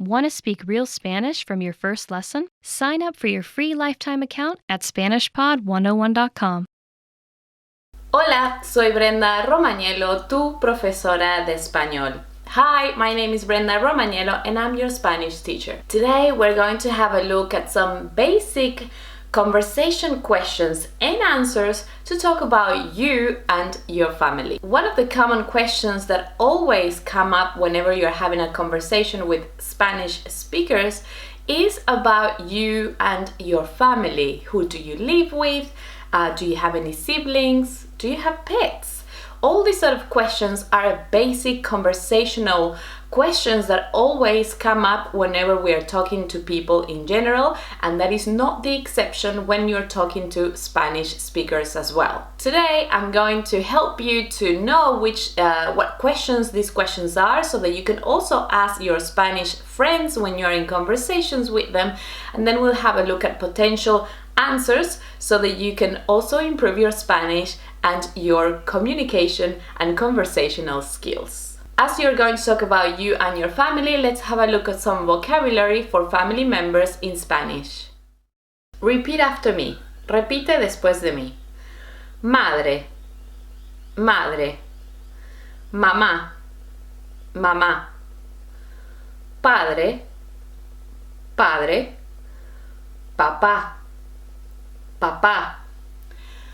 Want to speak real Spanish from your first lesson? Sign up for your free lifetime account at SpanishPod101.com. Hola, soy Brenda Romagnello, tu profesora de español. Hi, my name is Brenda Romagnello and I'm your Spanish teacher. Today we're going to have a look at some basic conversation questions and answers to talk about you and your family. One of the common questions that always come up whenever you're having a conversation with Spanish speakers is about you and your family. Who do you live with? Do you have any siblings? Do you have pets? All these sort of questions are basic conversational questions that always come up whenever we are talking to people in general, and that is not the exception when you're talking to Spanish speakers as well. Today I'm going to help you to know what questions these questions are, so that you can also ask your Spanish friends when you're in conversations with them, and then we'll have a look at potential answers so that you can also improve your Spanish and your communication and conversational skills. As you're going to talk about you and your family, let's have a look at some vocabulary for family members in Spanish. Repeat after me. Repite después de mí. Madre, madre. Mamá, mamá. Padre, padre. Papá, papá.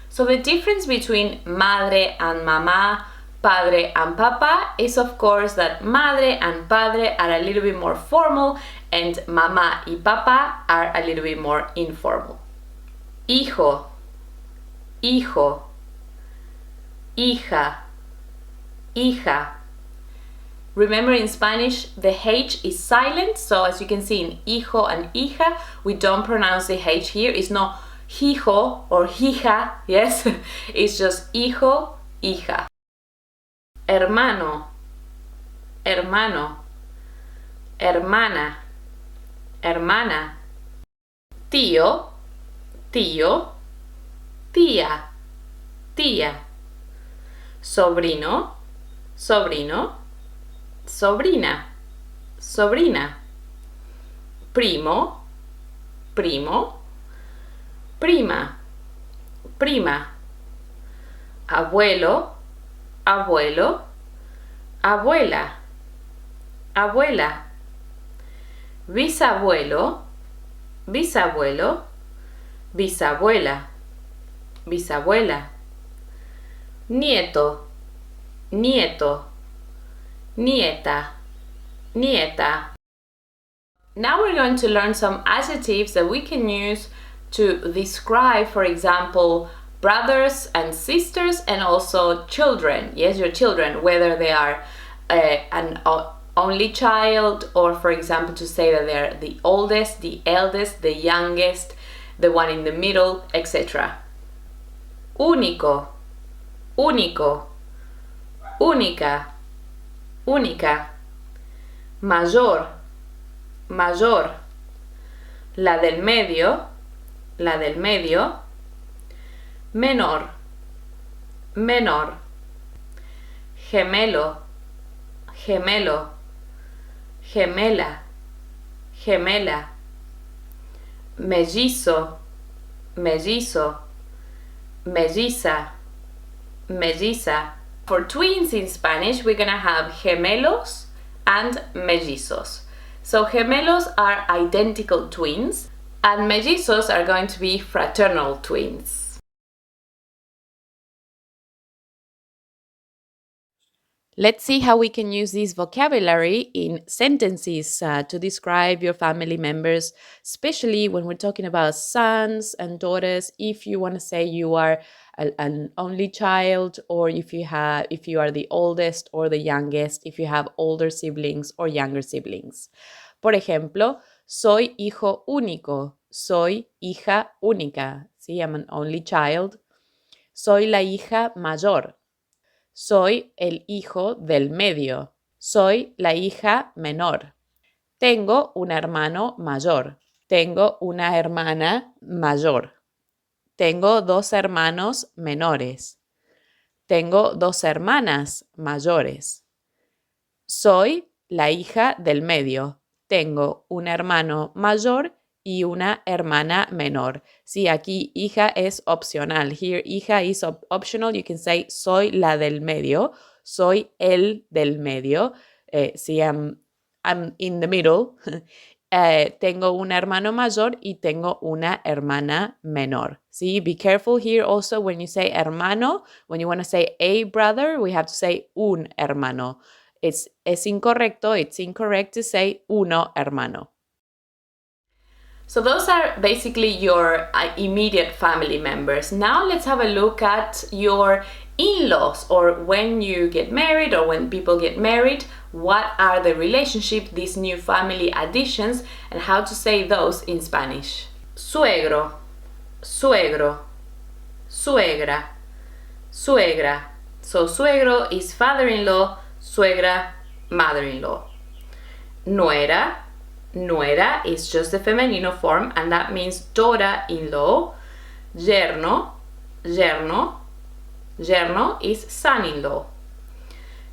So the difference between madre and mamá, padre and papa is of course that madre and padre are a little bit more formal and mamá y papá are a little bit more informal. Hijo, hijo, hija, hija. Remember, in Spanish the H is silent, so as you can see in hijo and hija we don't pronounce the H here. It's not hijo or hija, yes, it's just hijo, hija. Hermano, hermano, hermana, hermana. Tío, tío, tía, tía. Sobrino, sobrino, sobrina, sobrina. Primo, primo, prima, prima. Abuelo, abuelo, abuela, abuela. Bisabuelo, bisabuelo, bisabuela, bisabuela. Nieto, nieto, nieta, nieta. Now we're going to learn some adjectives that we can use to describe, for example, brothers and sisters and also children. Yes, your children, whether they are an only child, or for example to say that they're the oldest, the eldest, the youngest, the one in the middle, etc. Único, único, única, única. Mayor, mayor. La del medio, la del medio. Menor, menor. Gemelo, gemelo, gemela, gemela. Mellizo, mellizo, melliza, melliza. For twins in Spanish, we're gonna have gemelos and mellizos. So gemelos are identical twins, and mellizos are going to be fraternal twins. Let's see how we can use this vocabulary in sentences to describe your family members, especially when we're talking about sons and daughters. If you want to say you are an only child, or if you are the oldest or the youngest, if you have older siblings or younger siblings. Por ejemplo, soy hijo único, soy hija única. ¿Sí? I'm an only child. Soy la hija mayor. Soy el hijo del medio. Soy la hija menor. Tengo un hermano mayor. Tengo una hermana mayor. Tengo dos hermanos menores. Tengo dos hermanas mayores. Soy la hija del medio. tengo un hermano mayor y una hermana menor. Sí, aquí hija es opcional. Here, hija is optional. You can say soy la del medio. Soy el del medio. Sí, I'm in the middle. Tengo un hermano mayor y tengo una hermana menor. See, be careful here also when you say hermano. When you want to say a brother, we have to say un hermano. Es incorrecto. It's incorrect to say uno hermano. So those are basically your immediate family members. Now let's have a look at your in-laws, or when you get married or when people get married, what are the relationships, these new family additions, and how to say those in Spanish. Suegro, suegro, suegra, suegra. So suegro is father-in-law, suegra, mother-in-law. Nuera, nuera is just the femenino form, and that means daughter-in-law. Yerno, yerno, yerno is son-in-law.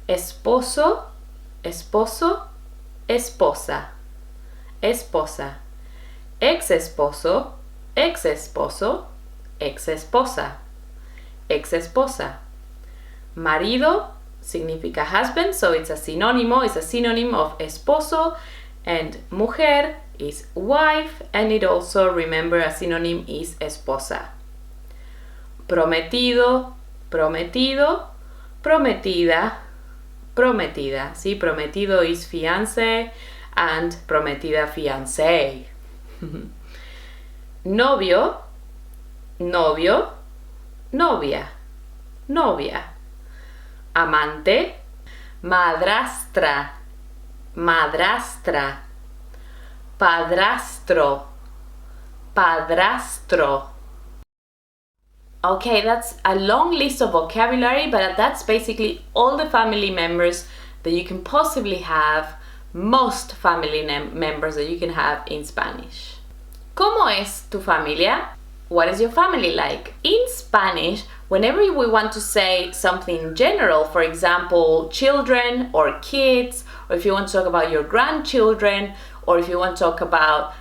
Esposo, esposo, esposa, esposa. Ex-esposo, ex-esposo, ex-esposa, ex-esposa. Marido significa husband, so it's a synonym of esposo, and mujer is wife, and it also, remember, a synonym is esposa. Prometido, prometido, prometida, prometida. Sí, prometido is fiancé and prometida fiancé. Novio, novio, novia, novia. Amante, madrastra, madrastra. Padrastro, padrastro. Okay, that's a long list of vocabulary, but that's basically all the family members that you can possibly have, most family members that you can have in Spanish. ¿Cómo es tu familia? What is your family like? In Spanish, whenever we want to say something general, for example, children or kids, or if you want to talk about your grandchildren, or if you want to talk about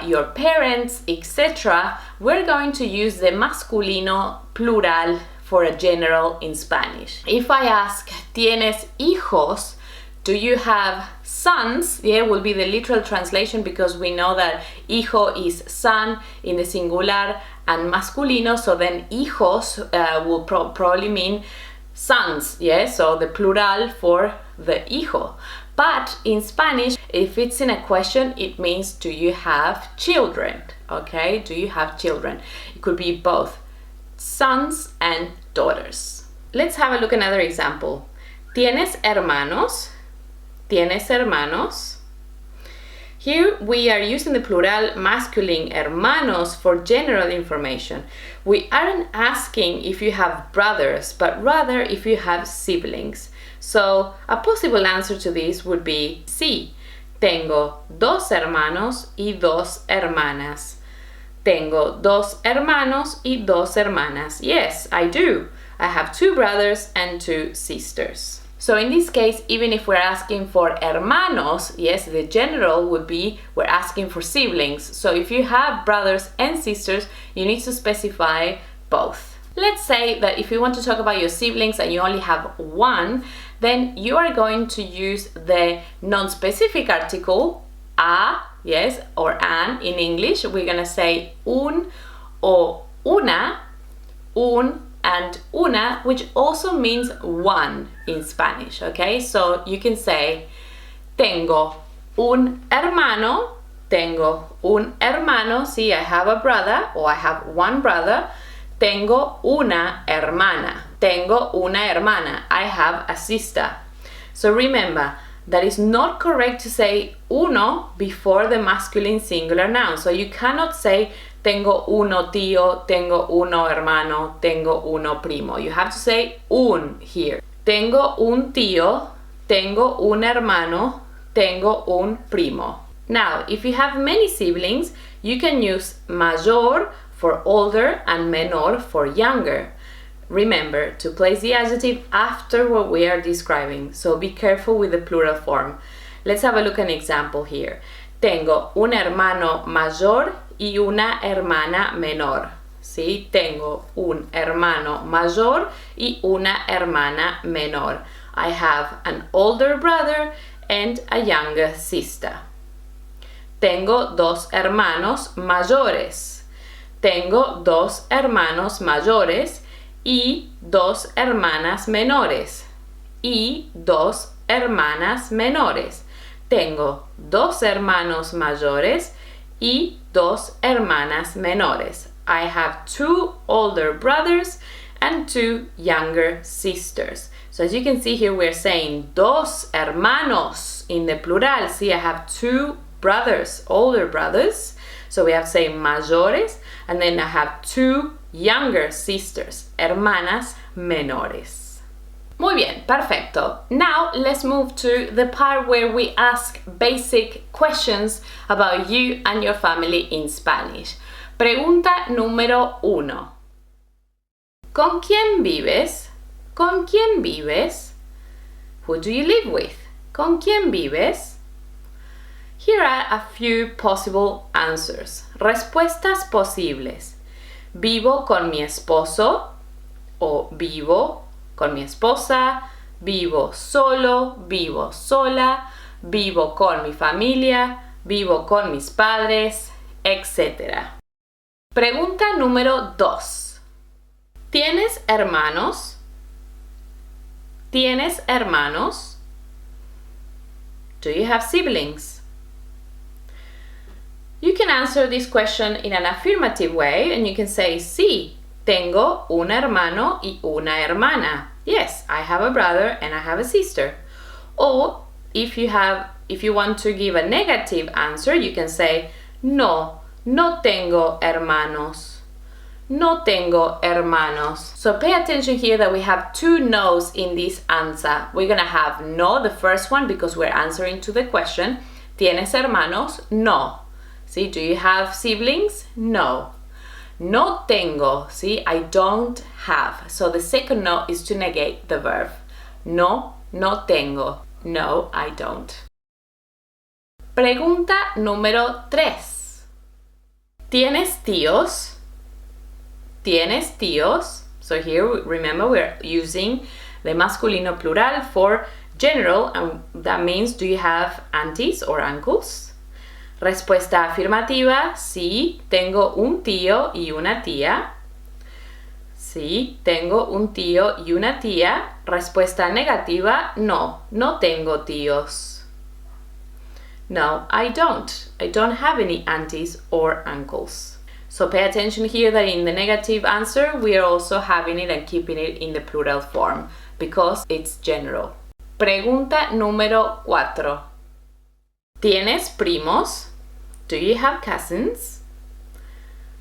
your parents, etc., we're going to use the masculino plural for a general in Spanish. If I ask, ¿tienes hijos? Do you have sons? Yeah, will be the literal translation, because we know that hijo is son in the singular and masculino, so then hijos will probably mean sons, yeah, so the plural for the hijo. But in Spanish, if it's in a question, it means, do you have children? Okay, do you have children? It could be both sons and daughters. Let's have a look at another example. ¿Tienes hermanos? ¿Tienes hermanos? Here we are using the plural masculine hermanos for general information. We aren't asking if you have brothers, but rather if you have siblings. So a possible answer to this would be sí. Tengo dos hermanos y dos hermanas. Tengo dos hermanos y dos hermanas. Yes, I do. I have two brothers and two sisters. So in this case, even if we're asking for hermanos, yes, the general would be we're asking for siblings. So if you have brothers and sisters, you need to specify both. Let's say that if you want to talk about your siblings and you only have one, then you are going to use the non-specific article a, yes, or an in English. We're going to say un or una, un and una, which also means one in Spanish, okay? So you can say, tengo un hermano, see, I have a brother, or I have one brother. Tengo una hermana, I have a sister. So remember, that is not correct to say uno before the masculine singular noun. So you cannot say tengo uno tío, tengo uno hermano, tengo uno primo. You have to say un here. Tengo un tío, tengo un hermano, tengo un primo. Now, if you have many siblings, you can use mayor for older and menor for younger. Remember to place the adjective after what we are describing, so be careful with the plural form. Let's have a look at an example here. Tengo un hermano mayor y una hermana menor. ¿Sí? Tengo un hermano mayor y una hermana menor. I have an older brother and a younger sister. Tengo dos hermanos mayores. Tengo dos hermanos mayores y dos hermanas menores. Y dos hermanas menores. Tengo dos hermanos mayores y dos hermanas menores. I have two older brothers and two younger sisters. So as you can see here, we're saying dos hermanos in the plural. See, I have two brothers, older brothers. So we have to say mayores, and then I have two younger sisters, hermanas menores. Muy bien, perfecto. Now let's move to the part where we ask basic questions about you and your family in Spanish. Pregunta número 1. ¿Con quién vives? ¿Con quién vives? Who do you live with? ¿Con quién vives? Here are a few possible answers. Respuestas posibles. Vivo con mi esposo o vivo con mi esposa, vivo solo, vivo sola, vivo con mi familia, vivo con mis padres, etc. Pregunta número 2. ¿Tienes hermanos? ¿Tienes hermanos? Do you have siblings? You can answer this question in an affirmative way and you can say, sí, tengo un hermano y una hermana. Yes, I have a brother and I have a sister. Or if you want to give a negative answer, you can say, no, no tengo hermanos. No tengo hermanos. So pay attention here that we have two no's in this answer. We're gonna have no, the first one, because we're answering to the question. ¿Tienes hermanos? No. See, do you have siblings? No. No tengo, see, I don't have. So the second no is to negate the verb. No, no tengo. No, I don't. Pregunta número 3. ¿Tienes tíos? ¿Tienes tíos? So here, remember, we're using the masculino plural for general, and that means, do you have aunties or uncles? Respuesta afirmativa, sí, tengo un tío y una tía. Sí, tengo un tío y una tía. Respuesta negativa, no, no tengo tíos. No, I don't. I don't have any aunties or uncles. So pay attention here that in the negative answer, we are also having it and keeping it in the plural form because it's general. Pregunta número 4. ¿Tienes primos? Do you have cousins?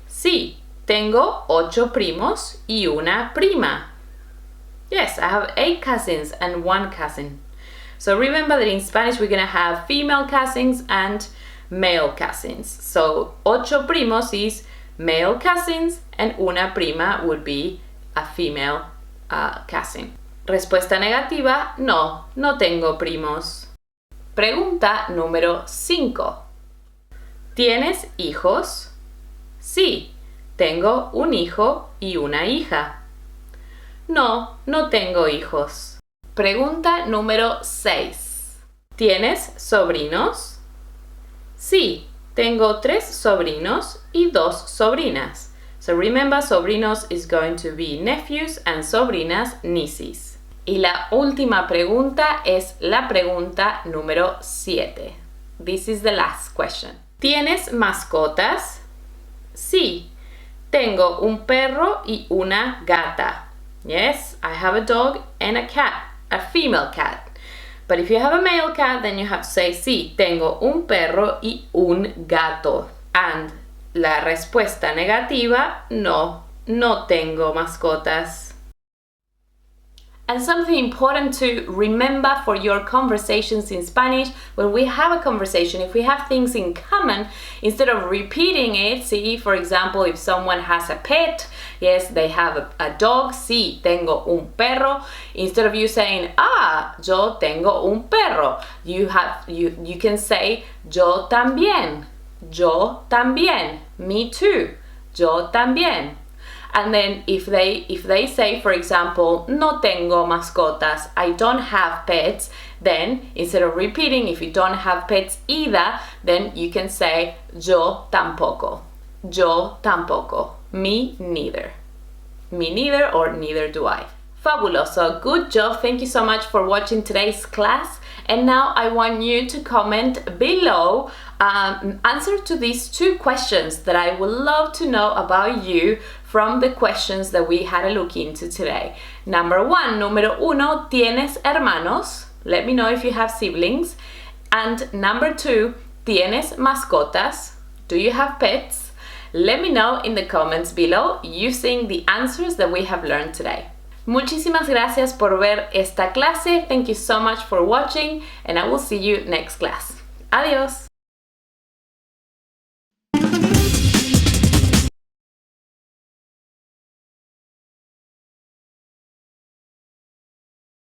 Sí, tengo 8 primos y una prima. Yes, I have 8 cousins and 1 cousin. So remember that in Spanish we're going to have female cousins and male cousins. So 8 primos is male cousins and una prima would be a female cousin. Respuesta negativa, no, no tengo primos. Pregunta número 5. ¿Tienes hijos? Sí, tengo un hijo y una hija. No, no tengo hijos. Pregunta número 6. ¿Tienes sobrinos? Sí, tengo 3 sobrinos y 2 sobrinas. So remember, sobrinos is going to be nephews and sobrinas nieces. Y la última pregunta es la pregunta número 7. This is the last question. ¿Tienes mascotas? Sí, tengo un perro y una gata. Yes, I have a dog and a cat, a female cat. But if you have a male cat, then you have to say, sí, tengo un perro y un gato. And la respuesta negativa, no, no tengo mascotas. And something important to remember for your conversations in Spanish, when we have a conversation, if we have things in common, instead of repeating it, see, for example, if someone has a pet, yes, they have a dog, sí, tengo un perro. Instead of you saying, yo tengo un perro, you can say, yo también, me too, yo también. And then if they say, for example, no tengo mascotas, I don't have pets, then instead of repeating, if you don't have pets either, then you can say yo tampoco, me neither, or neither do I. Fabuloso, good job, thank you so much for watching today's class. And now I want you to comment below answer to these 2 questions that I would love to know about you from the questions that we had a look into today. Number 1, número 1, ¿tienes hermanos? Let me know if you have siblings. And number 2, ¿tienes mascotas? Do you have pets? Let me know in the comments below using the answers that we have learned today. Muchísimas gracias por ver esta clase. Thank you so much for watching, and I will see you next class. Adiós.